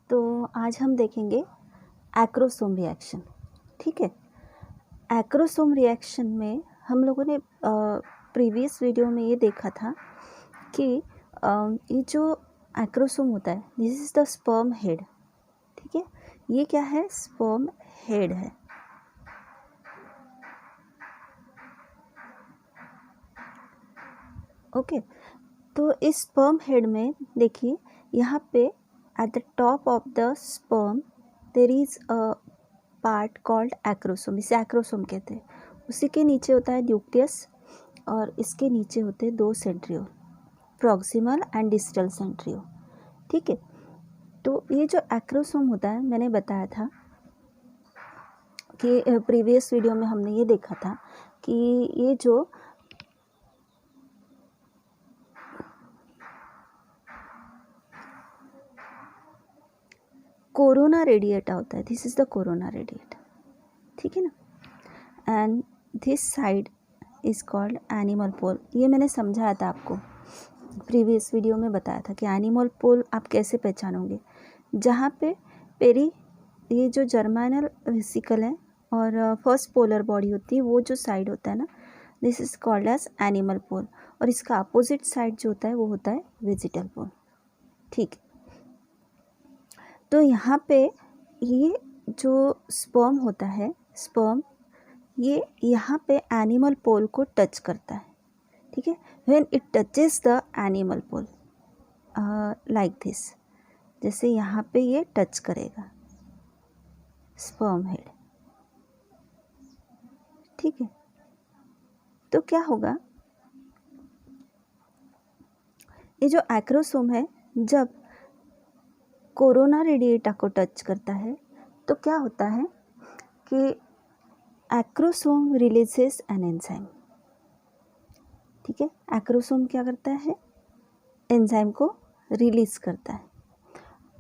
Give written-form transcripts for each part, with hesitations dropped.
तो आज हम देखेंगे एक्रोसोम रिएक्शन। ठीक है, एक्रोसोम रिएक्शन में हम लोगों ने प्रीवियस वीडियो में ये देखा था कि ये जो एक्रोसोम होता है, this is the sperm head. ठीक है, ये क्या है? स्पर्म हेड है। ओके, तो इस स्पर्म हेड में देखिए, यहाँ पे at the top of the sperm there is a part called acrosome. इसे एक्रोसोम कहते हैं। उसी के नीचे होता है न्यूक्लियस और इसके नीचे होते हैं दो Centrio, proximal and distal Centrio. ठीक है, तो ये जो एक्रोसोम होता है, मैंने बताया था कि प्रीवियस वीडियो में हमने ये देखा था कि ये जो कोरोना रेडिएटा होता है, this is the corona radiata. ठीक है ना, and this side is called animal pole. ये मैंने समझाया था आपको, प्रीवियस वीडियो में बताया था कि एनिमल पोल आप कैसे पहचानोगे। जहाँ पे ये जो जर्मिनल वेसिकल है और फर्स्ट पोलर बॉडी होती है, वो जो साइड होता है ना, this is called as animal pole. और इसका अपोजिट साइड जो होता है वो होता है वेजिटल पोल। ठीक, तो यहाँ पे ये जो स्पर्म होता है, स्पर्म ये यहाँ पे एनिमल पोल को टच करता है। ठीक है, when it touches the animal pole like this, जैसे यहाँ पे ये टच करेगा स्पर्म हेड। ठीक है, तो क्या होगा, ये जो एक्रोसोम है जब कोरोना रेडिएटा को टच करता है तो क्या होता है कि एक्रोसोम रिलीजेस एन एंजाइम। ठीक है, एक्रोसोम क्या करता है? एंजाइम को रिलीज करता है।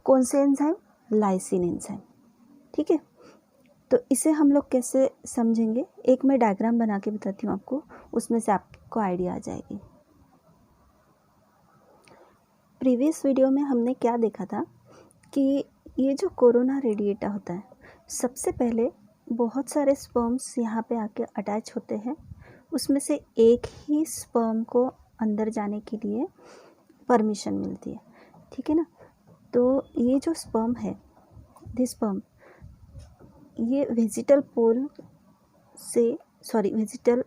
कौन से एंजाइम? Lysine enzyme. ठीक है, तो इसे हम लोग कैसे समझेंगे? एक मैं डायग्राम बना के बताती हूँ आपको, उसमें से आपको आइडिया आ जाएगी। प्रीवियस वीडियो में हमने क्या देखा था कि ये जो कोरोना रेडिएटा होता है, सबसे पहले बहुत सारे स्पर्म्स यहाँ पे आके अटैच होते हैं। उसमें से एक ही स्पर्म को अंदर जाने के लिए परमिशन मिलती है। ठीक है ना, तो ये जो स्पर्म है, दिस स्पर्म, ये वेजिटल पोल से वेजिटल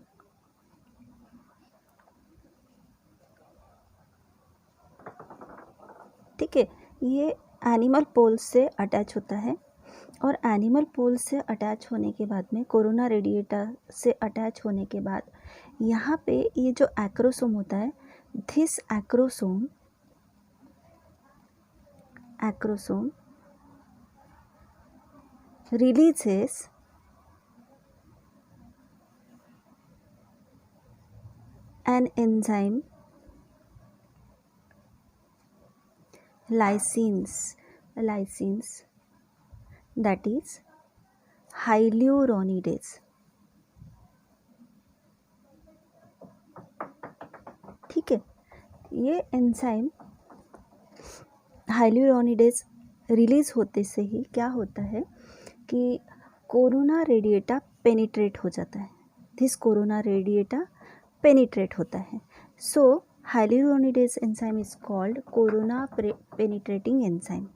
ठीक है, ये एनिमल पोल से अटैच होता है और एनिमल पोल से अटैच होने के बाद में, कोरोना रेडिएटा से अटैच होने के बाद, यहाँ पे ये जो एक्रोसोम होता है, this acrosome releases an enzyme lysines that is hyaluronidase. ठीक है, ये एंजाइम हाइल्यूरोनिडेज रिलीज होते से ही क्या होता है कि कोरोना रेडिएटा पेनिट्रेट हो जाता है। दिस कोरोना रेडिएटा पेनिट्रेट होता है। So hyaluronidase enzyme is called corona penetrating enzyme.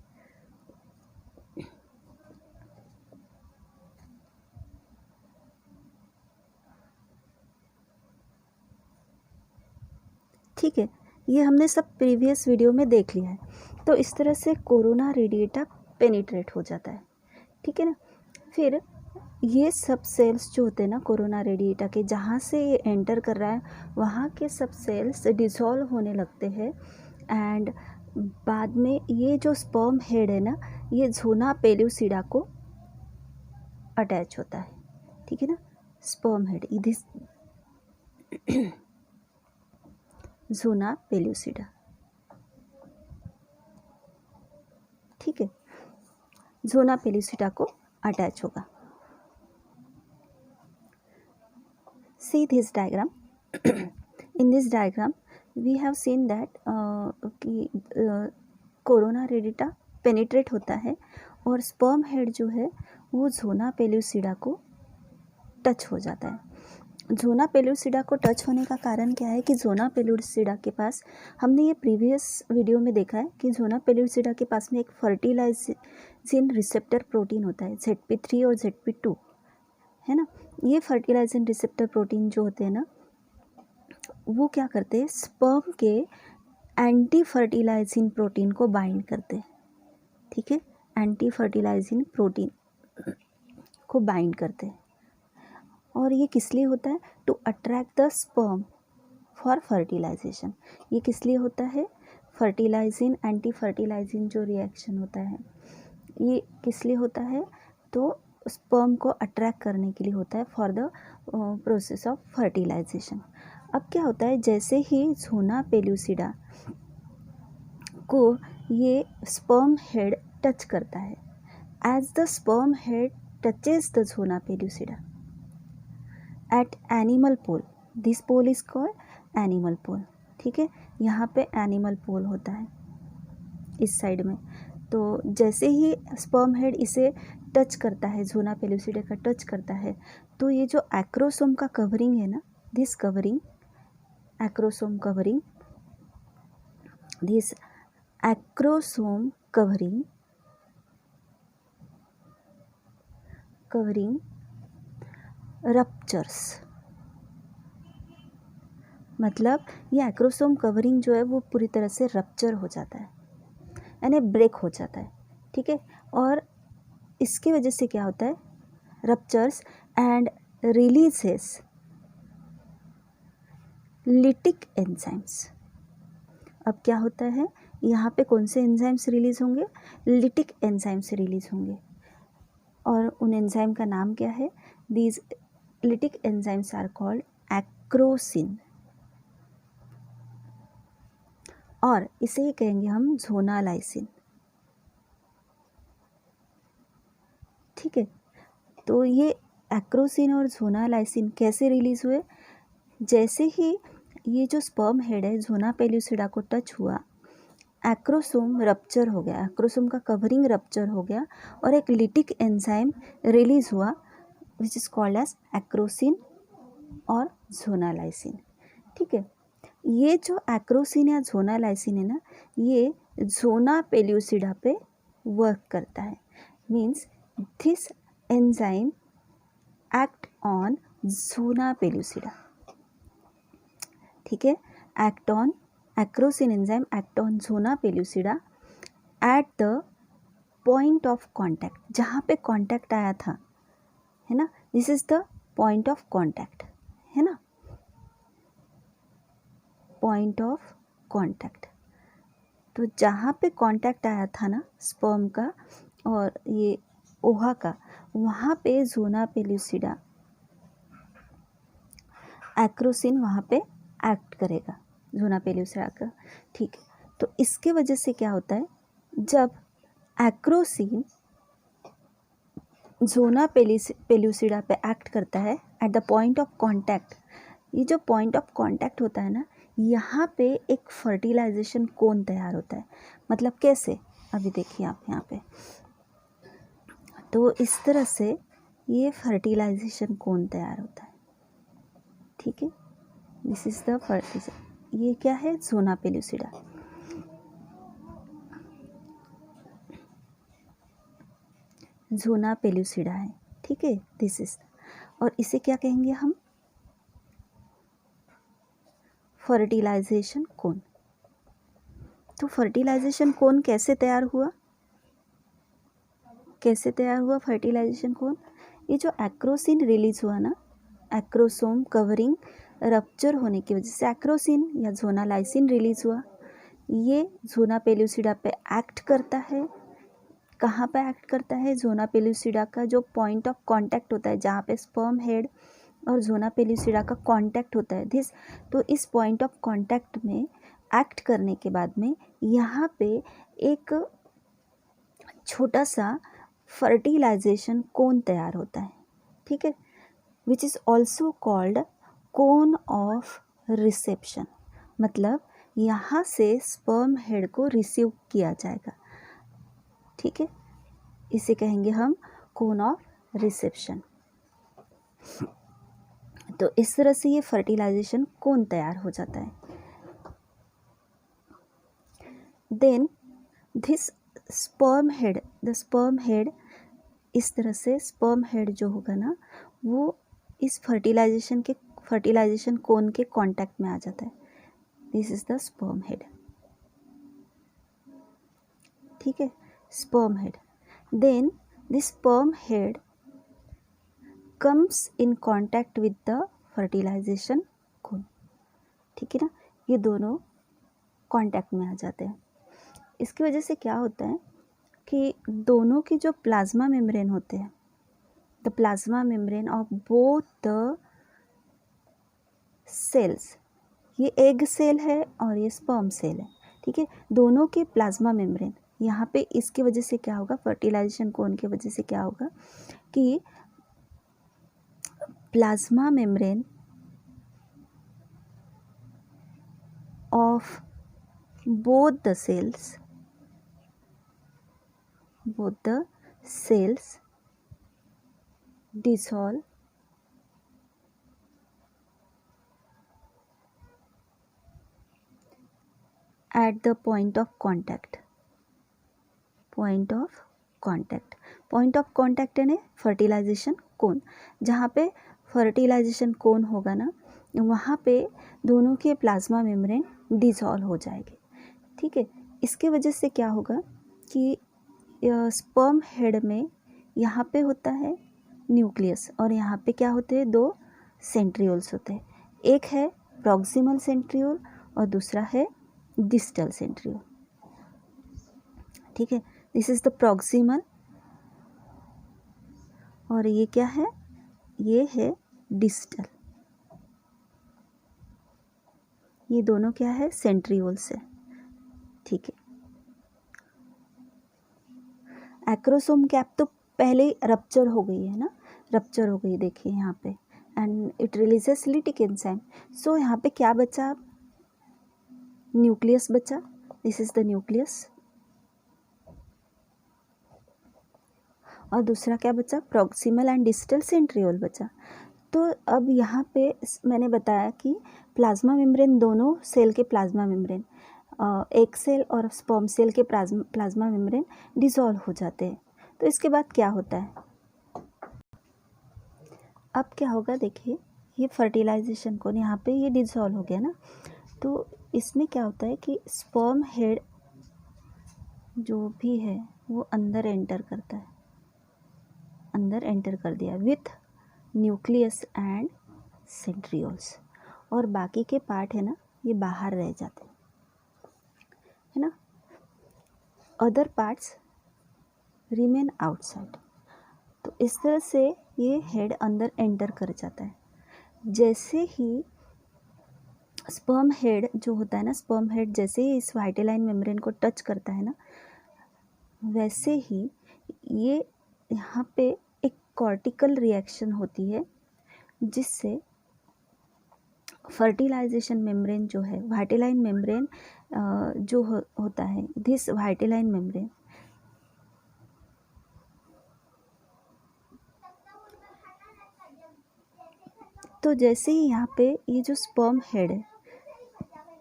ठीक है, ये हमने सब प्रीवियस वीडियो में देख लिया है। तो इस तरह से कोरोना रेडिएटा पेनिट्रेट हो जाता है। ठीक है ना, फिर ये सब सेल्स जो होते हैं ना कोरोना रेडिएटा के, जहाँ से ये एंटर कर रहा है वहाँ के सब सेल्स डिसॉल्व होने लगते हैं एंड बाद में ये जो स्पर्म हेड है ना, ये ज़ोना पेल्यूसिडा को अटैच होता है। ठीक है ना, sperm head this zona pellucida. ठीक है, ज़ोना पेल्यूसिडा को अटैच होगा। See this diagram. In this diagram we have seen that corona radiata penetrate होता है और स्पर्म हेड जो है वो ज़ोना पेल्यूसिडा को टच हो जाता है। ज़ोना पेल्यूसिडा को टच होने का कारण क्या है कि ज़ोना पेल्यूसिडा के पास, हमने ये प्रीवियस वीडियो में देखा है कि ज़ोना पेल्यूसिडा के पास में एक फर्टिलाइजिन रिसेप्टर प्रोटीन होता है, ZP3 और ZP2, है ना। ये फर्टिलाइजिन रिसेप्टर प्रोटीन जो होते हैं ना, वो क्या करते हैं, स्पर्म के एंटी फर्टिलाइजिन प्रोटीन को बाइंड करते हैं, ठीक है, एंटी फर्टिलाइजिन प्रोटीन को बाइंड करते हैं। और ये किस लिए होता है, to attract the sperm for fertilisation. ये किस लिए होता है, फर्टिलाइजिन एंटी फर्टिलाइजिन जो रिएक्शन होता है ये किस लिए होता है, तो स्पर्म को अट्रैक्ट करने के लिए होता है, for the process of fertilisation. अब क्या होता है, जैसे ही ज़ोना पेल्यूसिडा को ये स्पर्म हेड टच करता है, as the sperm head touches the zona pellucida at animal pole, this pole is called animal pole, ठीक है। यहाँ पे एनिमल पोल होता है इस साइड में। तो जैसे ही स्पर्म हेड इसे टच करता है, ज़ोना पेल्यूसिडा का टच करता है, तो ये जो एक्रोसोम का कवरिंग है ना, this covering, acrosome covering, this acrosome covering ruptures, मतलब ये एक्रोसोम कवरिंग जो है वो पूरी तरह से रप्चर हो जाता है, यानी ब्रेक हो जाता है, ठीक है। और इसकी वजह से क्या होता है, ruptures and releases lytic enzymes. अब क्या होता है, यहाँ पे कौन से एंजाइम्स रिलीज होंगे, लिटिक एंजाइम्स रिलीज होंगे, और उन एंजाइम का नाम क्या है, these lytic enzymes are called acrosin, और इसे ही कहेंगे हम ज़ोनालाइसिन, ठीक है। तो ये एक्रोसिन और ज़ोनालाइसिन कैसे रिलीज हुए, जैसे ही ये जो स्पर्म हेड है ज़ोना पेल्यूसिडा को टच हुआ, एक्रोसोम रप्चर हो गया, एक्रोसोम का कवरिंग रप्चर हो गया और एक लिटिक एंजाइम रिलीज हुआ which is called as acrosin और ज़ोनालाइसिन, ठीक है। ये जो एक्रोसिन या ज़ोनालाइसिन है ना, ये ज़ोना पेल्यूसिडा पे वर्क करता है, means this enzyme act on zona pellucida, ठीक है। Act on, acrosin enzyme act on zona pellucida at the point of contact, जहाँ पे कॉन्टैक्ट आया था, है ना, this is the point of contact, है ना, पॉइंट ऑफ कॉन्टैक्ट। तो जहाँ पे कॉन्टैक्ट आया था ना स्पर्म का और ये ओहा का, वहाँ पे ज़ोना पेल्यूसिडा एक्रोसिन वहाँ पे एक्ट करेगा, ज़ोना पेल्यूसिडा का, ठीक है। तो इसके वजह से क्या होता है, जब एक्रोसिन ज़ोना पेल्यूसिडा पे एक्ट करता है at the point of contact, ये जो पॉइंट ऑफ कांटेक्ट होता है ना, यहाँ पे एक फर्टिलाइजेशन कोन तैयार होता है। मतलब कैसे, अभी देखिए आप यहाँ पे, तो इस तरह से ये फर्टिलाइजेशन कोन तैयार होता है, ठीक है। दिस इज द फर्टिलाइजेशन, ये क्या है, ज़ोना पेल्यूसिडा। ज़ोना पेल्यूसिडा है, ठीक है, दिस इज, और इसे क्या कहेंगे हम, फर्टिलाइजेशन कोन। तो फर्टिलाइजेशन कोन कैसे तैयार हुआ, कैसे तैयार हुआ फर्टिलाइजेशन कोन, ये जो एक्रोसिन रिलीज हुआ ना, एक्रोसोम कवरिंग रप्चर होने की वजह से एक्रोसिन या ज़ोनालाइसिन रिलीज हुआ, ये ज़ोना पेल्यूसिडा पे एक्ट करता है। कहाँ पे एक्ट करता है, ज़ोना पेल्यूसिडा का जो पॉइंट ऑफ कांटेक्ट होता है, जहाँ पे स्पर्म हेड और ज़ोना पेल्यूसिडा का कांटेक्ट होता है, दिस, तो इस पॉइंट ऑफ कांटेक्ट में एक्ट करने के बाद में यहाँ पे एक छोटा सा फर्टिलाइजेशन कोन तैयार होता है, ठीक है, which is also called cone of reception. मतलब यहाँ से स्पर्म हेड को रिसीव किया जाएगा, ठीक है, इसे कहेंगे हम कोन ऑफ रिसेप्शन। तो इस तरह से ये फर्टिलाइजेशन कोन तैयार हो जाता है। देन दिस स्पर्म हेड, इस तरह से स्पर्म हेड जो होगा ना, वो इस फर्टिलाइजेशन कोन के कांटेक्ट में आ जाता है। This is the sperm head, ठीक है, sperm head. Then this sperm head comes in contact with the fertilization cone, ठीक है ना, ये दोनों कांटेक्ट में आ जाते हैं। इसकी वजह से क्या होता है कि दोनों की जो प्लाज्मा मेम्ब्रेन होते हैं, the plasma membrane of both the cells, ये एग सेल है और ये स्पर्म सेल है, ठीक है, दोनों के प्लाज्मा मेम्ब्रेन यहाँ पे, इसकी वजह से क्या होगा, फर्टिलाइजेशन कोन की वजह से क्या होगा कि plasma membrane of both the cells dissolve at the point of contact यानी फर्टिलाइजेशन कोन, जहाँ पे फर्टिलाइजेशन कोन होगा ना, वहाँ पे दोनों के प्लाज्मा मेम्ब्रेन डिसॉल्व हो जाएंगे, ठीक है। इसके वजह से क्या होगा कि स्पर्म हेड में यहाँ पे होता है न्यूक्लियस और यहाँ पे क्या होते हैं, दो सेंट्रियोल्स होते हैं, एक है प्रॉक्सिमल सेंट्रियोल और दूसरा है डिस्टल सेंट्रियोल, ठीक है। दिस इज द प्रॉक्सिमल और ये क्या है, ये है डिस्टल, ये दोनों क्या है, सेंट्रियोल्स है, ठीक है। एक्रोसोम कैप तो पहले रप्चर हो गई है ना, रप्चर हो गई, देखिए यहाँ पे, and it releases lytic enzyme. So यहाँ पे क्या बचा, न्यूक्लियस बचा, दिस इज द न्यूक्लियस, और दूसरा क्या बचा, प्रॉक्सिमल एंड डिस्टल सेंट्रियोल बचा। तो अब यहाँ पे मैंने बताया कि प्लाज्मा मेम्ब्रेन, दोनों सेल के प्लाज्मा मेम्ब्रेन, एक सेल और स्पर्म सेल के प्लाज्मा मेम्ब्रेन डिसॉल्व हो जाते हैं। तो इसके बाद क्या होता है, अब क्या होगा, देखिए ये फर्टिलाइजेशन कोन यहाँ पे ये डिसॉल्व हो गया ना, तो इसमें क्या होता है कि स्पर्म हेड जो भी है वो अंदर एंटर करता है, अंदर एंटर कर दिया विथ न्यूक्लियस एंड सेंट्रियोल्स, और बाकी के पार्ट है ना ये बाहर रह जाते है ना, अदर पार्ट्स रिमेन आउटसाइड। तो इस तरह से ये हेड अंदर एंटर कर जाता है। जैसे ही स्पर्म हेड जो होता है ना, स्पर्म हेड जैसे ही इस वाइटेलाइन मेम्ब्रेन को टच करता है ना, वैसे ही ये यहाँ पे एक कॉर्टिकल रिएक्शन होती है, जिससे फर्टिलाइजेशन मेम्ब्रेन जो है, वाइटेलाइन मेम्ब्रेन जो होता है, दिस वाइटेलाइन मेम्ब्रेन तो जैसे ही यहाँ पे ये जो स्पर्म हेड है,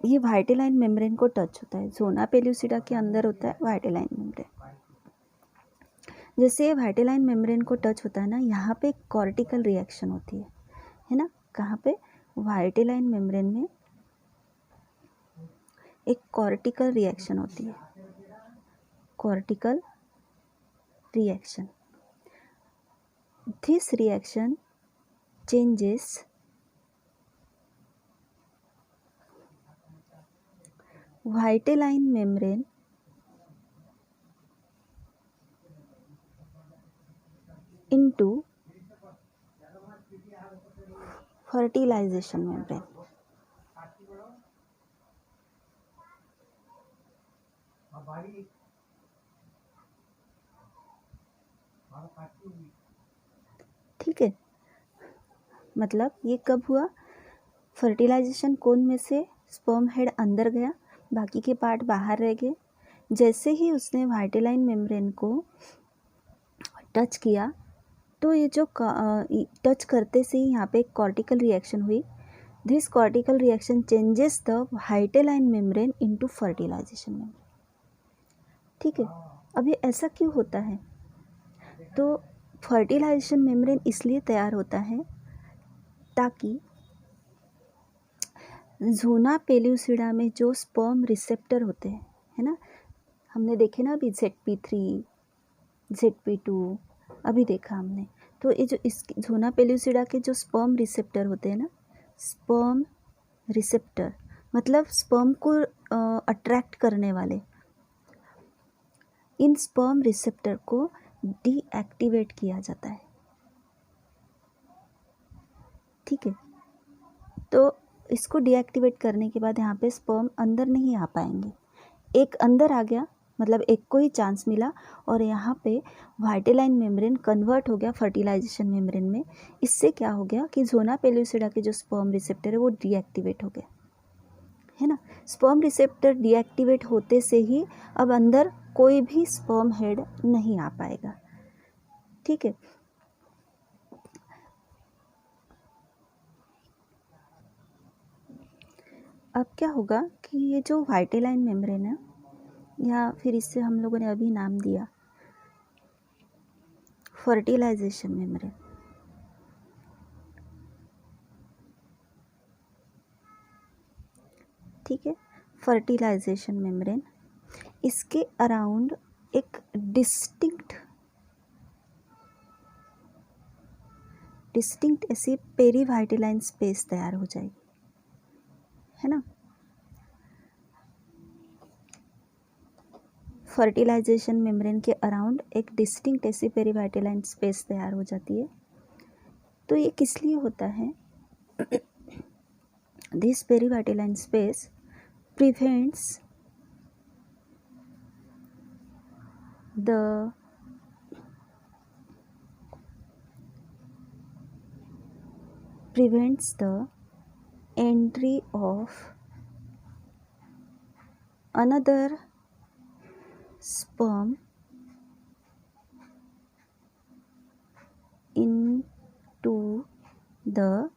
ये वाइटेलाइन मेम्ब्रेन को टच होता है, जोना पेल्यूसिडा के अंदर होता है वाइटेलाइन मेम्ब्रेन। जैसे ये वाइटेलाइन मेम्ब्रेन को टच होता है ना, यहाँ पे कॉर्टिकल रिएक्शन होती है ना, कहाँ पे, वाइटेलाइन मेम्ब्रेन में एक कॉर्टिकल रिएक्शन होती है, cortical reaction. This reaction changes vitelline membrane into fertilization membrane. ठीक है, मतलब ये कब हुआ, फर्टिलाइजेशन कोन में से स्पर्म हेड अंदर गया, बाकी के पार्ट बाहर रह गए, जैसे ही उसने वाइटेलाइन मेम्ब्रेन को टच किया तो ये जो टच करते से ही यहाँ पे एक कॉर्टिकल रिएक्शन हुई. This cortical reaction changes the vitelline membrane into fertilization membrane. ठीक है, अब ये ऐसा क्यों होता है? तो फर्टिलाइजेशन मेम्ब्रेन इसलिए तैयार होता है ताकि ज़ोना पेल्यूसिडा में जो स्पर्म रिसेप्टर होते हैं, है ना, हमने देखे ना अभी ZP3, ZP2 अभी देखा हमने. तो ये जो इस ज़ोना पेल्यूसिडा के जो स्पर्म रिसेप्टर होते हैं ना, स्पर्म रिसेप्टर मतलब स्पर्म को अट्रैक्ट करने वाले, इन स्पर्म रिसेप्टर को डीएक्टिवेट किया जाता है. ठीक है, तो इसको डीएक्टिवेट करने के बाद यहाँ पे स्पर्म अंदर नहीं आ पाएंगे. एक अंदर आ गया मतलब एक को ही चांस मिला और यहाँ पे वाइटेलाइन मेम्ब्रेन कन्वर्ट हो गया फर्टिलाइजेशन मेम्ब्रेन में. इससे क्या हो गया कि ज़ोना पेल्यूसिडा के जो स्पर्म रिसेप्टर है वो डीएक्टिवेट हो गए, है ना. स्पर्म रिसेप्टर डीएक्टिवेट होते से ही अब अंदर कोई भी स्पर्म हेड नहीं आ पाएगा. ठीक है, अब क्या होगा कि ये जो वाइटेलाइन मेम्ब्रेन है या फिर इससे हम लोगों ने अभी नाम दिया फर्टिलाइजेशन मेम्ब्रेन. ठीक है, फर्टिलाइजेशन मेम्ब्रेन, इसके अराउंड एक डिस्टिंक्ट ऐसी पेरीवाइटेलाइन स्पेस तैयार हो जाएगी, है ना. फर्टिलाइजेशन मेम्ब्रेन के अराउंड एक डिस्टिंक्ट ऐसी पेरीवाइटेलाइन स्पेस तैयार हो जाती है. तो ये किस लिए होता है? This perivitelline space prevents the entry of another sperm into the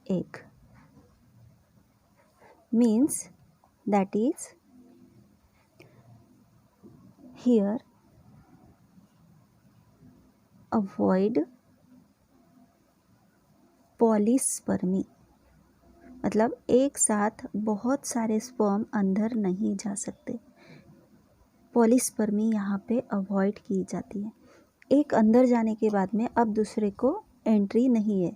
egg. Means that is here avoid polyspermy, मतलब एक साथ बहुत सारे स्पर्म अंदर नहीं जा सकते. पॉलीस्पर्मी यहाँ पे अवॉइड की जाती है. एक अंदर जाने के बाद में अब दूसरे को एंट्री नहीं है.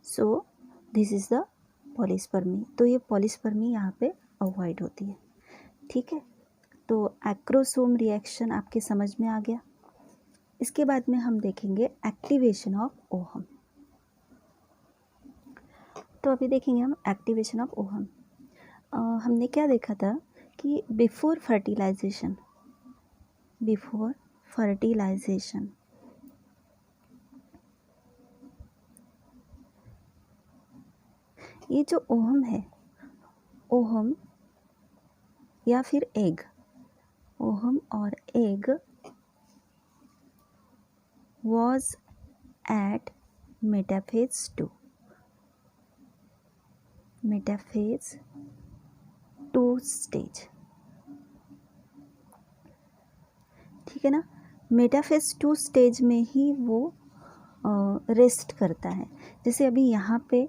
So this is the polyspermy. तो ये पॉलीस्पर्मी यहाँ पे अवॉइड होती है. ठीक है, तो एक्रोसोम रिएक्शन आपके समझ में आ गया. इसके बाद में हम देखेंगे एक्टिवेशन ऑफ ओहम. तो अभी देखेंगे हम एक्टिवेशन ऑफ ओहम. हमने क्या देखा था कि बिफोर फर्टिलाइजेशन ये जो ओहम है, ओहम या फिर एग, ओहम और egg was at metaphase 2 stage. ठीक है ना, मेटाफेज 2 स्टेज में ही वो रेस्ट करता है. जैसे अभी यहाँ पे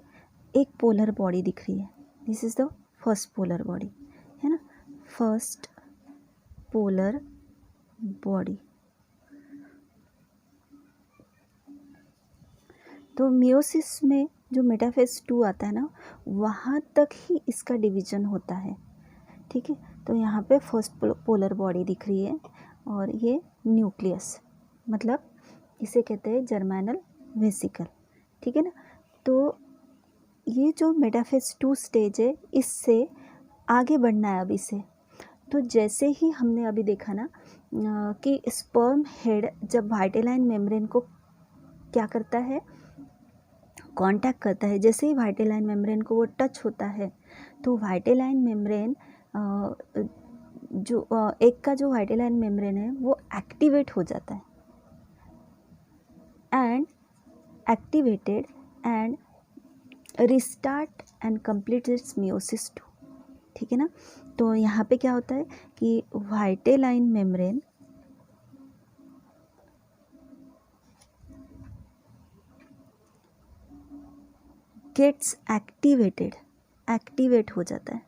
एक पोलर बॉडी दिख रही है, this is the first polar body, है ना, फर्स्ट पोलर बॉडी. तो मियोसिस में जो मेटाफेज 2 आता है ना, वहाँ तक ही इसका डिवीज़न होता है. ठीक है, तो यहाँ पे फर्स्ट पोलर बॉडी दिख रही है और ये न्यूक्लियस, मतलब इसे कहते हैं जर्मिनल वेसिकल. ठीक है ना, तो ये जो मेटाफेज 2 स्टेज है, इससे आगे बढ़ना है अब इसे. तो जैसे ही हमने अभी देखा ना कि स्पर्म हेड जब वाइटेलाइन मेम्ब्रेन को क्या करता है, कांटेक्ट करता है, जैसे ही वाइटेलाइन मेम्ब्रेन को वो टच होता है तो वाइटेलाइन मेम्ब्रेन जो एक का जो वाइटेलाइन मेम्ब्रेन है वो एक्टिवेट हो जाता है and activated and restart and complete its meiosis 2, ठीक है ना। तो यहाँ पे क्या होता है कि वाइटेलाइन मेम्ब्रेन गेट्स एक्टिवेट हो जाता है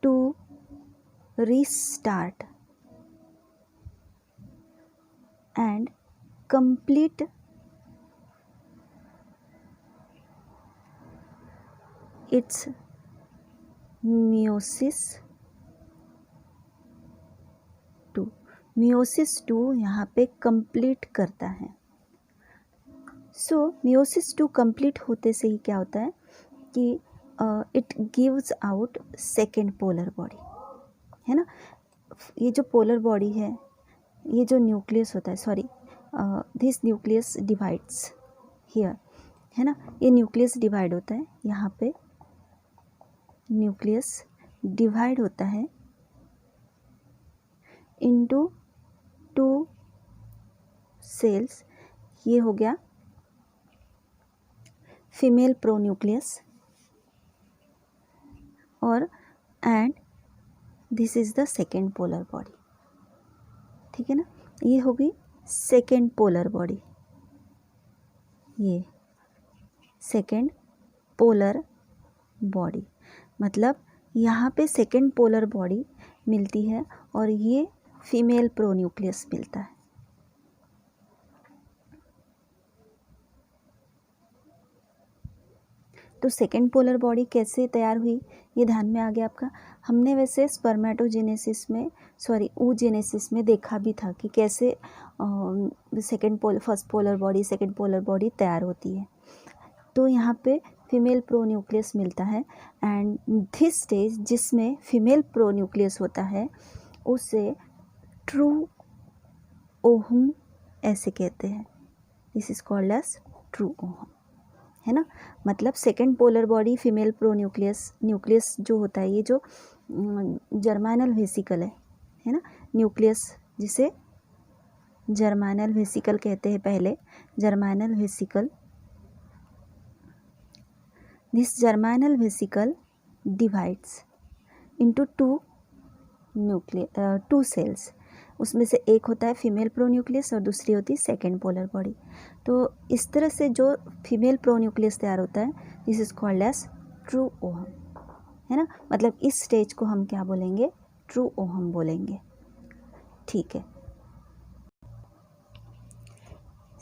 to restart and complete its meiosis 2 यहाँ पे कंप्लीट करता है। सो मियोसिस 2 कंप्लीट होते से ही क्या होता है कि it gives out second polar body, है ना। ये जो पोलर बॉडी है, ये जो न्यूक्लियस होता है, sorry this nucleus divides here, है ना। ये न्यूक्लियस डिवाइड होता है, यहाँ पे न्यूक्लियस डिवाइड होता है इनटू 2 सेल्स। ये हो गया फीमेल प्रोन्यूक्लियस और and this is the second polar body, ठीक है ना। ये हो गई सेकेंड पोलर बॉडी, ये सेकेंड पोलर बॉडी, मतलब यहाँ पे सेकेंड पोलर बॉडी मिलती है और ये फीमेल प्रोन्यूक्लियस मिलता है। तो सेकेंड पोलर बॉडी कैसे तैयार हुई, ये ध्यान में आ गया आपका। हमने वैसे स्पर्मेटोजेनेसिस में, सॉरी oogenesis में देखा भी था कि कैसे first polar body second polar body तैयार होती है। तो यहाँ पे फीमेल प्रोन्यूक्लियस मिलता है एंड दिस स्टेज जिसमें फीमेल प्रोन्यूक्लियस होता है उसे ट्रू ओहम ऐसे कहते हैं। This is called as true ovum, है ना। मतलब second polar body female nucleus जो होता है, ये जो जर्माइनल वेसिकल है ना, न्यूक्लियस जिसे जर्माइनल वेसिकल कहते हैं पहले, germinal vesicle, this germinal vesicle divides into 2 cells. उसमें से एक होता है फीमेल प्रोन्यूक्लियस और दूसरी होती है सेकेंड पोलर बॉडी। तो इस तरह से जो फीमेल प्रोन्यूक्लियस तैयार होता है this is called as true ovum, है ना। मतलब इस स्टेज को हम क्या बोलेंगे, ट्रू ओहम बोलेंगे, ठीक है।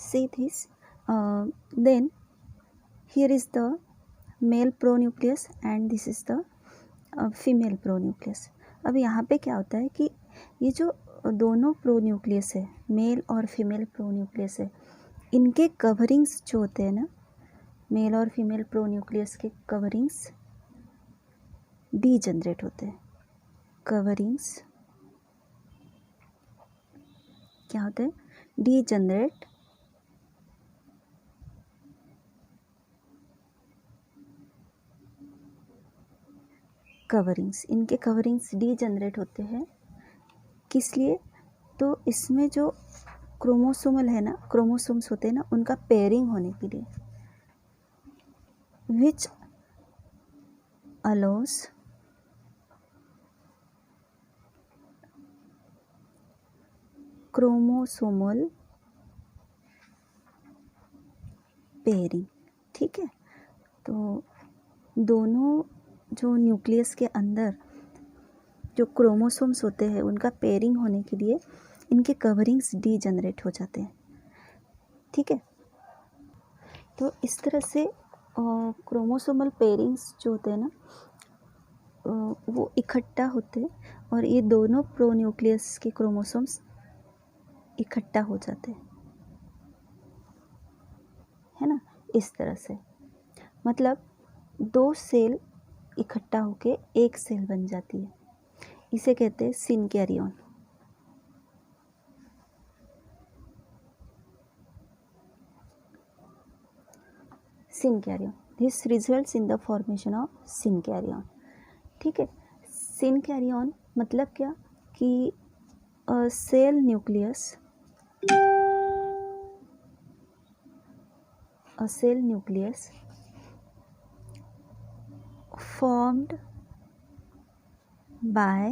See this, then here is the male pronucleus and this is the female pronucleus. अब यहाँ पे क्या होता है कि ये जो दोनों प्रोन्यूक्लियस है, मेल और फीमेल प्रोन्यूक्लियस है, इनके कवरिंग्स जो होते हैं ना, मेल और फीमेल प्रोन्यूक्लियस के कवरिंग्स डी जनरेट होते हैं। कवरिंग्स क्या होते हैं, डी जनरेट कवरिंग्स, इनके कवरिंग्स डी जनरेट होते हैं। किस लिए, तो इसमें जो क्रोमोसोमल है ना, क्रोमोसोम्स होते हैं ना, उनका पेयरिंग होने के लिए, विच अलाउस क्रोमोसोमल पेयरिंग, ठीक है। तो दोनों जो न्यूक्लियस के अंदर जो क्रोमोसोम्स होते हैं उनका पेयरिंग होने के लिए इनके कवरिंग्स डी जनरेट हो जाते हैं, ठीक है। तो इस तरह से क्रोमोसोमल पेयरिंग्स जो होते हैं ना वो इकट्ठा होते हैं और ये दोनों प्रोन्यूक्लियस के क्रोमोसोम्स इकट्ठा हो जाते हैं, है ना। इस तरह से मतलब 2 सेल इकट्ठा होके एक सेल बन जाती है, इसे कहते हैं synkaryon. Synkaryon, this results in the formation of synkaryon, ठीक है। सिन कैरी ऑन मतलब क्या कि cell nucleus formed by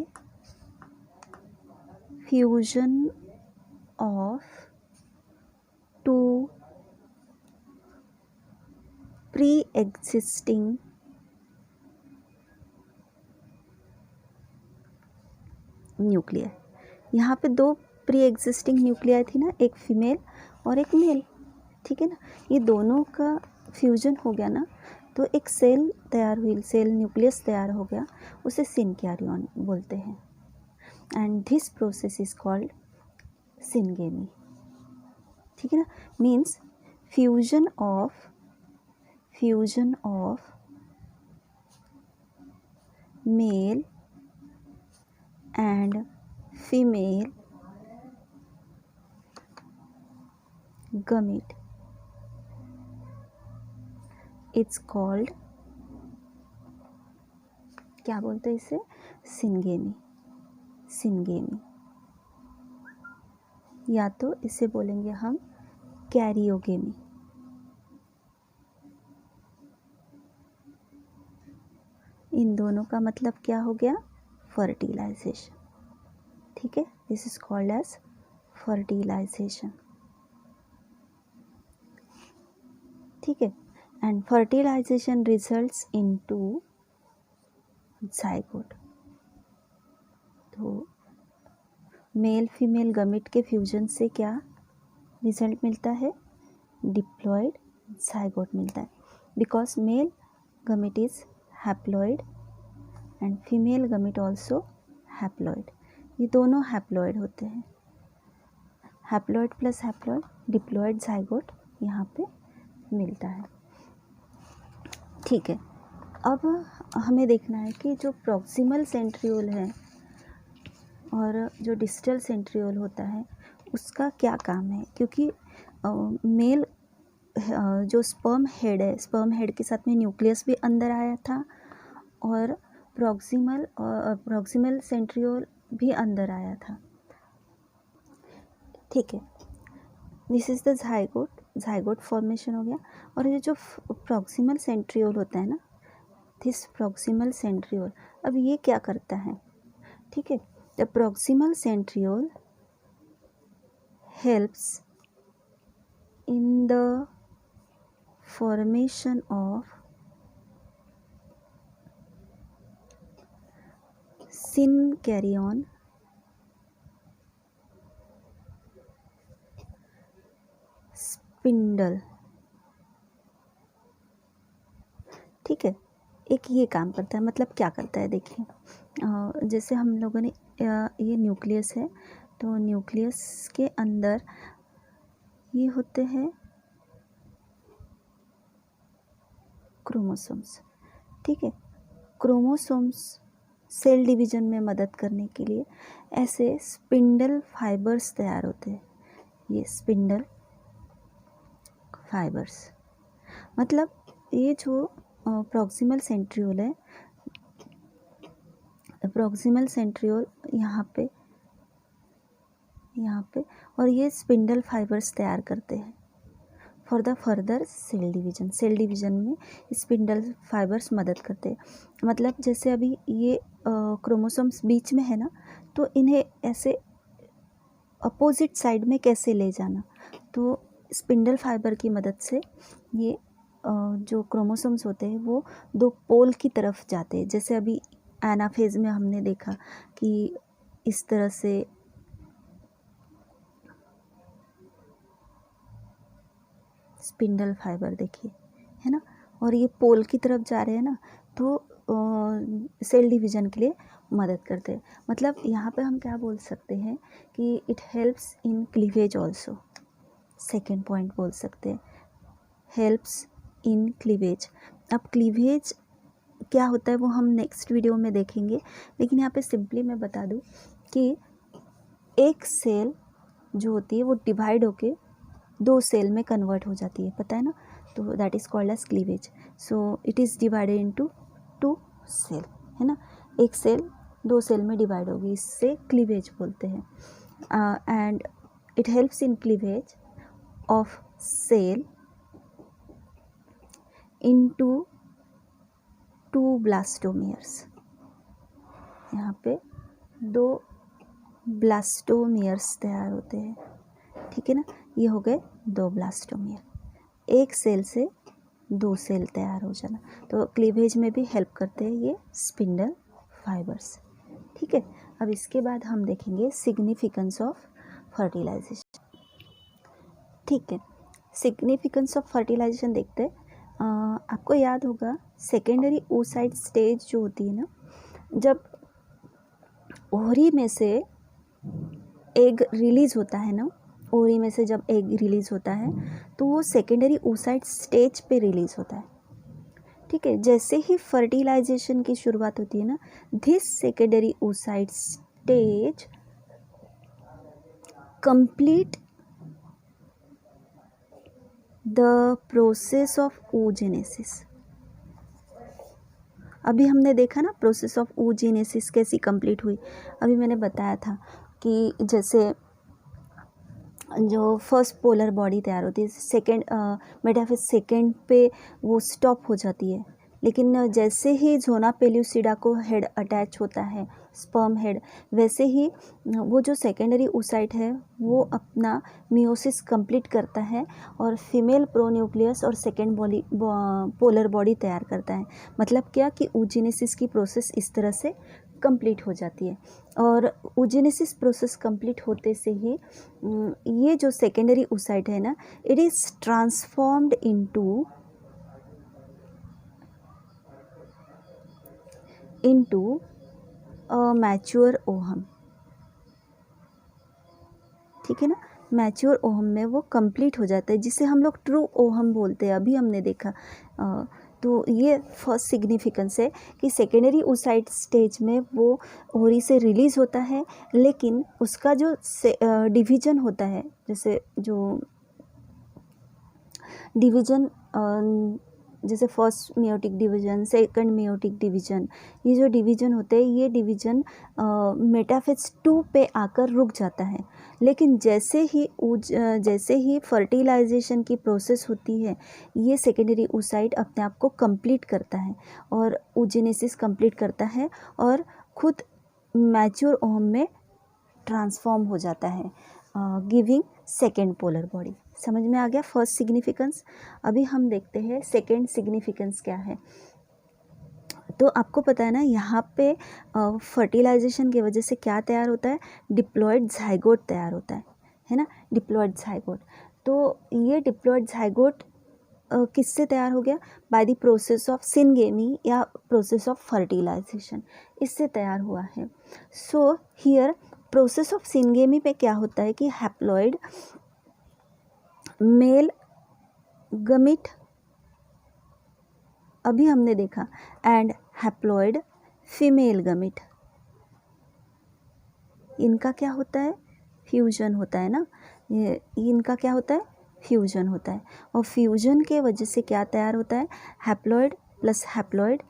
fusion of two pre-existing nuclear. यहाँ पे दो प्री एग्जिस्टिंग न्यूक्लियर थी ना, एक फीमेल और एक मेल, ठीक है ना। ये दोनों का फ्यूजन हो गया ना, तो एक सेल तैयार हुई, सेल न्यूक्लियस तैयार हो गया, उसे सिनकैरियन बोलते हैं। And this process is called syngamy, ठीक है ना। Means fusion of mail and female gamete, it's called, क्या बोलते हैं इसे, सिनगेमी। या तो इसे बोलेंगे हम कैरियोगेमी। इन दोनों का मतलब क्या हो गया, फर्टिलाइजेशन, ठीक है। This is called as fertilisation, ठीक है। And fertilisation results into zygote. तो मेल फीमेल गमीट के फ्यूजन से क्या रिजल्ट मिलता है, डिप्लॉयड जाइगोट मिलता है। Because male gamete is haploid and female gamete also haploid, ये दोनों हैप्लॉयड होते हैं। Haploid plus haploid, diploid zygote यहाँ पे मिलता है, ठीक है। अब हमें देखना है कि जो प्रॉक्सिमल सेंट्रियोल है और जो डिस्टल सेंट्रियोल होता है उसका क्या काम है, क्योंकि मेल जो स्पर्म हेड है, स्पर्म हेड के साथ में न्यूक्लियस भी अंदर आया था और प्रॉक्सिमल सेंट्रियोल भी अंदर आया था, ठीक है। This is the zygote formation हो गया। और ये जो प्रॉक्सिमल सेंट्रियोल होता है ना, दिस प्रॉक्सिमल सेंट्रियोल, अब ये क्या करता है, ठीक है। The proximal centriole helps in the formation of सिनकैरियन spindle, ठीक है। एक ये काम करता है, मतलब क्या करता है देखिए, जैसे हम लोगों ने ये न्यूक्लियस है, तो न्यूक्लियस के अंदर ये होते हैं क्रोमोसोम्स, ठीक है। क्रोमोसोम्स सेल डिवीजन में मदद करने के लिए ऐसे स्पिंडल फाइबर्स तैयार होते हैं। ये स्पिंडल फाइबर्स मतलब ये जो प्रॉक्सिमल सेंट्रियोल है, प्रॉक्सिमल सेंट्रियोल यहाँ पे और ये स्पिंडल फाइबर्स तैयार करते हैं for the further cell division में स्पिंडल फाइबर्स मदद करते हैं। मतलब जैसे अभी ये क्रोमोसोम्स बीच में है ना, तो इन्हें ऐसे अपोजिट साइड में कैसे ले जाना, तो स्पिंडल फाइबर की मदद से ये जो क्रोमोसोम्स होते हैं वो दो पोल की तरफ जाते हैं। जैसे अभी एनाफेज में हमने देखा कि इस तरह से स्पिंडल फाइबर देखिए, है ना, और ये पोल की तरफ जा रहे हैं ना, तो सेल डिवीजन के लिए मदद करते हैं। मतलब यहाँ पे हम क्या बोल सकते हैं कि it helps in cleavage also, second point बोल सकते हैं, हेल्प्स इन क्लीवेज। अब क्लीवेज क्या होता है वो हम नेक्स्ट वीडियो में देखेंगे, लेकिन यहाँ पे सिंपली मैं बता दूँ कि एक सेल जो होती है वो डिवाइड होके दो सेल में कन्वर्ट हो जाती है, पता है ना, तो that is called as cleavage. So it is divided into two cell, है ना। एक सेल दो सेल में डिवाइड होगी, इससे क्लीवेज बोलते हैं. And it helps in cleavage of cell into 2 blastomeres. यहाँ पे 2 ब्लास्टोमियर्स तैयार होते हैं. ठीक है ना, ये हो गए 2 ब्लास्टोमियर. एक सेल से 2 सेल तैयार हो जाना. तो क्लीवेज में भी हेल्प करते हैं ये स्पिंडल फाइबर्स. ठीक है, अब इसके बाद हम देखेंगे सिग्निफिकेंस ऑफ फर्टिलाइजेशन. ठीक है, सिग्निफिकेंस ऑफ फर्टिलाइजेशन देखते हैं. आपको याद होगा सेकेंडरी oocyte स्टेज जो होती है ना, जब ओवरी में से एग रिलीज होता है ना, ओवरी में से जब एग रिलीज होता है तो वो सेकेंडरी oocyte स्टेज पे रिलीज होता है. ठीक है, जैसे ही फर्टिलाइजेशन की शुरुआत होती है ना, this secondary oocyte stage complete the process of oogenesis. अभी हमने देखा ना प्रोसेस ऑफ oogenesis कैसी कंप्लीट हुई. अभी मैंने बताया था कि जैसे जो फर्स्ट पोलर बॉडी तैयार होती है, सेकेंड मेटाफेज सेकेंड पे वो स्टॉप हो जाती है, लेकिन जैसे ही जोना पेल्यूसिडा को हेड अटैच होता है, स्पर्म हेड, वैसे ही वो जो सेकेंडरी oocyte है वो अपना मियोसिस कंप्लीट करता है और फीमेल प्रोन्यूक्लियस और सेकेंड पोलर बॉडी तैयार करता है. मतलब क्या कि oogenesis की प्रोसेस इस तरह से कंप्लीट हो जाती है. और oogenesis प्रोसेस कंप्लीट होते से ही ये जो सेकेंडरी oocyte है ना, it is transformed into mature ohm. ठीक है ना, मैच्योर ओहम में वो कंप्लीट हो जाता है, जिसे हम लोग ट्रू ओहम बोलते हैं. अभी हमने देखा. तो ये फर्स्ट सिग्निफिकेंस है कि सेकेंडरी oocyte स्टेज में वो ओवरी से रिलीज होता है, लेकिन उसका जो डिवीजन होता है, जैसे जो डिवीजन जैसे first meiotic division, second meiotic division, ये जो डिवीजन होते हैं ये डिवीजन मेटाफेज 2 पे आकर रुक जाता है. लेकिन जैसे ही फर्टिलाइजेशन की प्रोसेस होती है, ये सेकेंडरी oocyte अपने आप को कंप्लीट करता है और oogenesis कंप्लीट करता है और खुद मैच्योर ओहम में ट्रांसफॉर्म हो जाता है, गिविंग सेकेंड पोलर बॉडी. समझ में आ गया फर्स्ट सिग्निफिकेंस. अभी हम देखते हैं सेकेंड सिग्निफिकेंस क्या है. तो आपको पता है ना, यहाँ पे फर्टिलाइजेशन की वजह से क्या तैयार होता है, डिप्लॉयड ज़ाइगोट तैयार होता है ना, डिप्लॉयड ज़ाइगोट. तो ये डिप्लॉयड ज़ाइगोट किससे तैयार हो गया, bye the process of syngamy या प्रोसेस ऑफ फर्टिलाइजेशन, इससे तैयार हुआ है. So here process of syngamy पे क्या होता है कि हैप्लॉयड मेल गमिट, अभी हमने देखा, एंड हैप्लॉयड फीमेल गमिट, इनका क्या होता है, फ्यूजन होता है ना. ये इनका क्या होता है, फ्यूजन होता है. और फ्यूजन के वजह से क्या तैयार होता है, haploid plus haploid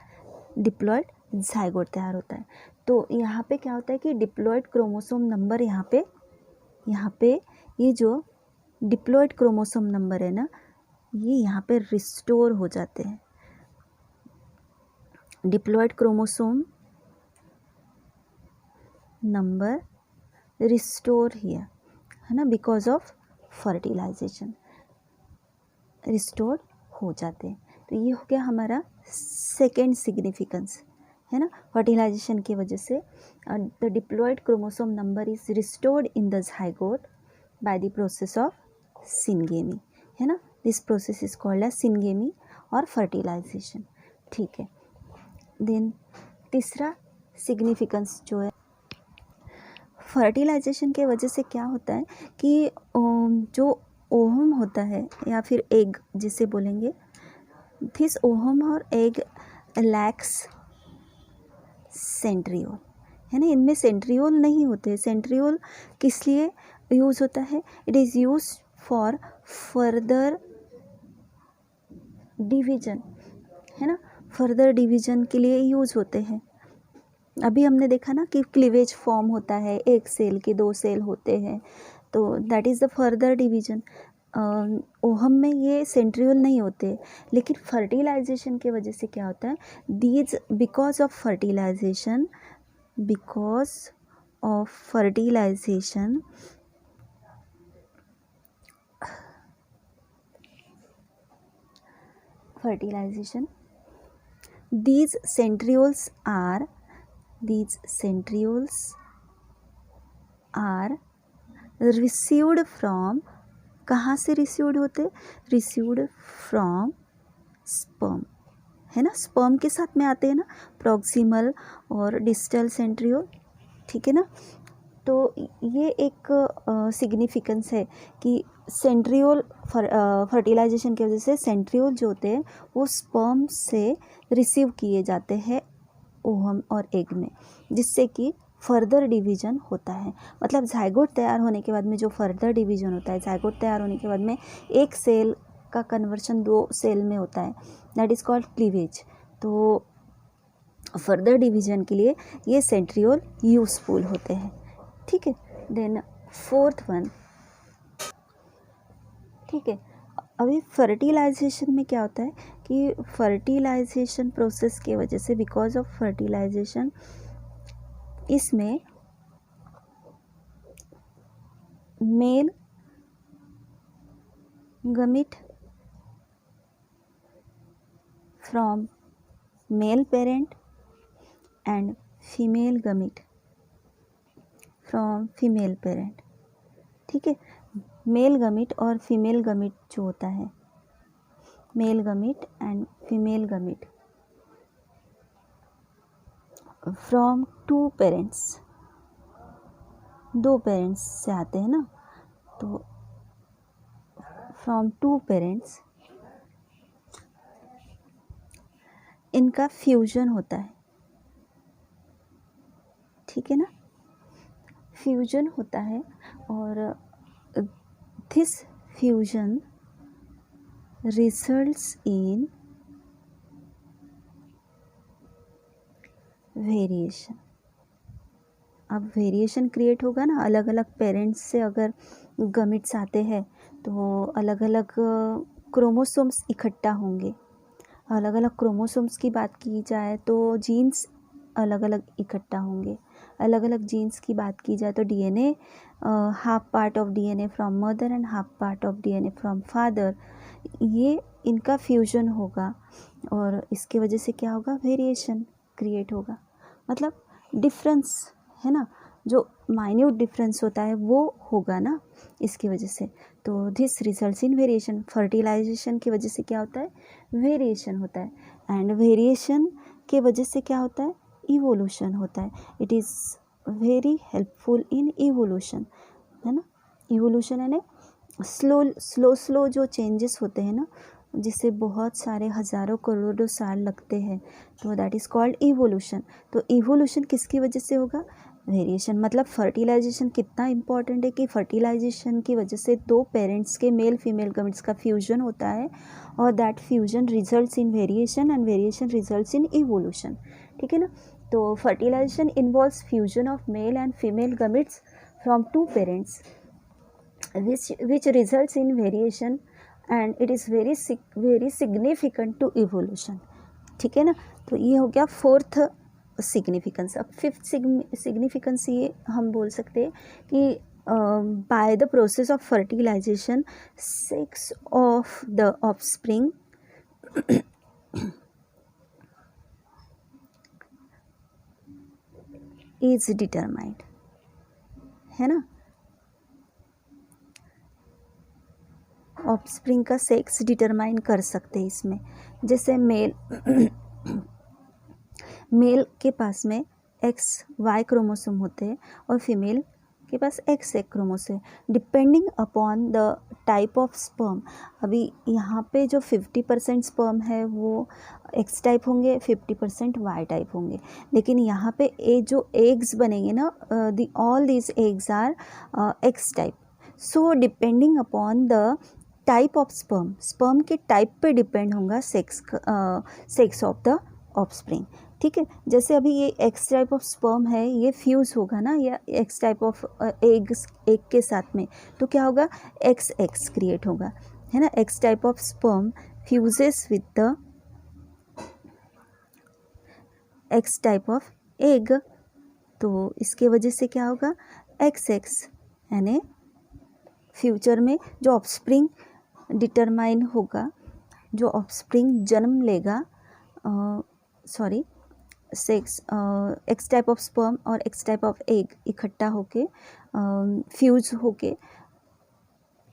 diploid zygote तैयार होता है. तो यहाँ पे क्या होता है कि डिप्लॉयड क्रोमोसोम नंबर यहाँ पे ये जो डिप्लॉयड क्रोमोसोम नंबर है ना, ये यहाँ पे रिस्टोर हो जाते हैं. Diploid chromosome number restore here है ना, बिकॉज ऑफ फर्टिलाइजेशन रिस्टोर हो जाते हैं. तो ये हो गया हमारा सेकेंड सिग्निफिकेंस है ना, फर्टिलाइजेशन की वजह से the diploid chromosome number is restored in the zygote by the process of syngamy है ना. This process is called as syngamy और फर्टिलाइजेशन. ठीक है, देन तीसरा सिग्निफिकेंस जो है फर्टिलाइजेशन के वजह से क्या होता है कि जो ओहम होता है या फिर एग जिसे बोलेंगे, दिस ओहम और एग लैक्स सेंट्रियोल है ना, इनमें सेंट्रियोल नहीं होते. सेंट्रियोल किस लिए यूज़ होता है, it is use for further division है ना, फर्दर डिवीजन के लिए यूज़ होते हैं. अभी हमने देखा ना कि क्लीवेज फॉर्म होता है, एक सेल के 2 सेल होते हैं, तो that is the further division. Ohm में ये सेंट्रियोल नहीं होते, लेकिन फर्टिलाइजेशन की वजह से क्या होता है, these because of fertilisation these centrioles are received from, कहाँ से रिसीव्ड होते, रिसीव्ड फ्रॉम स्पर्म, है ना, स्पर्म के साथ में आते हैं ना प्रॉक्सिमल और डिस्टल सेंट्रियोल, ठीक है ना। तो ये एक सिग्निफिकेंस है कि सेंट्रियोल फर्टिलाइजेशन की वजह से सेंट्रियोल जो होते हैं वो स्पर्म से रिसीव किए जाते हैं ओहम और एग में, जिससे कि फर्दर डिवीजन होता है। मतलब जाइगोट तैयार होने के बाद में जो फर्दर डिवीजन होता है, जाइगोट तैयार होने के बाद में एक सेल का कन्वर्शन 2 सेल में होता है, दैट इज़ कॉल्ड क्लीवेज। तो फर्दर डिवीजन के लिए ये सेंट्रियोल यूज़फुल होते हैं, ठीक है। देन फोर्थ वन, ठीक है। अभी फर्टिलाइजेशन में क्या होता है कि फर्टिलाइजेशन प्रोसेस की वजह से, बिकॉज ऑफ फर्टिलाइजेशन, इसमें male gamete from male parent and female gamete from female parent, ठीक है। मेल गमीट और फीमेल गमीट जो होता है, male gamete and female gamete from 2 parents, 2 parents से आते हैं ना, तो फ्रॉम 2 पेरेंट्स इनका फ्यूजन होता है, ठीक है ना, फ्यूजन होता है। और this fusion results in variation. अब वेरिएशन क्रिएट होगा ना, अलग अलग पेरेंट्स से अगर गमिट्स आते हैं तो अलग अलग क्रोमोसोम्स इकट्ठा होंगे। अलग अलग क्रोमोसोम्स की बात की जाए तो जीन्स अलग अलग इकट्ठा होंगे। अलग अलग जीन्स की बात की जाए तो DNA, half part of DNA from mother and half part of DNA from father, ये इनका फ्यूजन होगा और इसके वजह से क्या होगा, वेरिएशन क्रिएट होगा। मतलब डिफरेंस है ना, जो माइन्यूट डिफरेंस होता है वो होगा ना इसकी वजह से। तो this results in variation. Fertilisation की वजह से क्या होता है, वेरिएशन होता है, एंड वेरिएशन के वजह से क्या होता है, इवोल्यूशन होता है। It is very helpful in evolution, है ना। इवोल्यूशन यानी स्लो जो चेंजेस होते हैं ना, जिससे बहुत सारे हज़ारों करोड़ों साल लगते हैं, तो दैट इज़ कॉल्ड इवोल्यूशन। तो इवोल्यूशन किसकी वजह से होगा, वेरिएशन। मतलब फर्टिलाइजेशन कितना इम्पॉर्टेंट है कि फर्टिलाइजेशन की वजह से 2 पेरेंट्स के मेल फीमेल गमीट्स का फ्यूजन होता है और that fusion results in variation and variation results in evolution, ठीक है ना। तो fertilisation involves fusion of male and female gametes from 2 parents which results in variation and it is very significant to evolution, ठीक है ना। तो ये हो गया फोर्थ सिग्निफिकेंस। अब फिफ्थ सिग्निफिकेंस ये हम बोल सकते हैं कि by the process of fertilisation sex of the offspring is determined, है ना। ऑफस्प्रिंग का सेक्स डिटरमाइन कर सकते हैं इसमें। जैसे मेल के पास में XY क्रोमोसोम होते हैं और फीमेल के पास XX chromosome, depending upon the type of sperm. अभी यहाँ पे जो 50% स्पर्म है वो X टाइप होंगे, 50% Y टाइप होंगे, लेकिन यहाँ पे जो एग्स बनेंगे ना, all these eggs are X type. So depending upon the type of sperm के टाइप पे डिपेंड होगा सेक्स ऑफ द ऑफस्प्रिंग। ठीक है। जैसे अभी ये एक्स टाइप ऑफ स्पर्म है, ये फ्यूज़ होगा ना, या एक्स टाइप ऑफ एग के साथ में, तो क्या होगा, एक्स एक्स क्रिएट होगा, है ना। X type of sperm fuses with the x type of egg, तो इसके वजह से क्या होगा, एक्स एक्स, यानी फ्यूचर में जो ऑफस्प्रिंग डिटरमाइन होगा, जो ऑफस्प्रिंग जन्म लेगा, sorry sex, x type of sperm और एक्स टाइप ऑफ एग इकट्ठा होके फ्यूज होके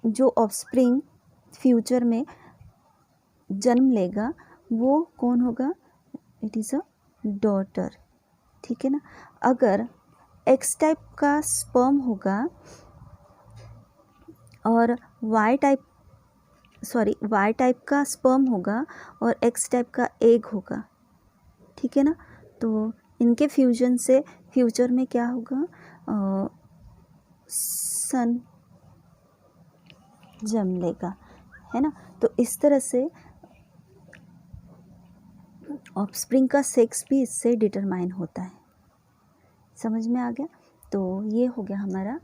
जो ऑफस्प्रिंग फ्यूचर में जन्म लेगा वो कौन होगा, इट इज़ अ डॉटर, ठीक है ना। अगर एक्स टाइप का स्पर्म होगा और वाई टाइप का स्पर्म होगा और एक्स टाइप का एग होगा, ठीक है ना, तो इनके फ्यूजन से फ्यूचर में क्या होगा, सन जन्म लेगा, है ना। तो इस तरह से ऑफस्प्रिंग का सेक्स भी इससे डिटरमाइन होता है। समझ में आ गया। तो ये हो गया हमारा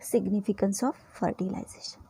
सिग्निफिकेंस ऑफ फर्टिलाइजेशन।